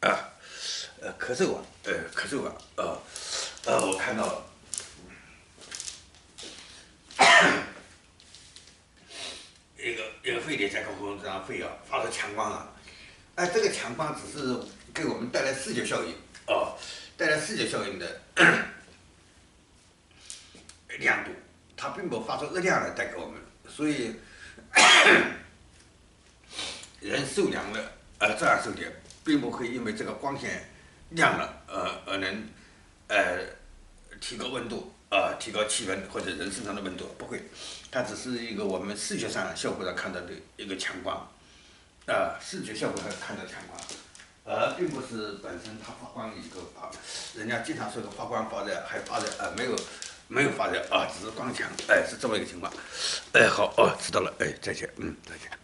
啊，咳嗽啊，咳嗽啊，我看到了。一个飞碟在空中这样飞啊，发出强光啊，这个强光只是给我们带来视觉效应带来视觉效应的亮度，它并不发出热量来带给我们，所以人受凉了，这样受凉，并不会因为这个光线亮了，而能提高温度，提高气温或者人身上的温度，不会，它只是一个我们视觉上效果上看到的一个强光，视觉效果上看到强光，并不是本身它发光以后人家经常说的发光发热还发热，没有发热只是光强，是这么一个情况，好，知道了，再见，再见。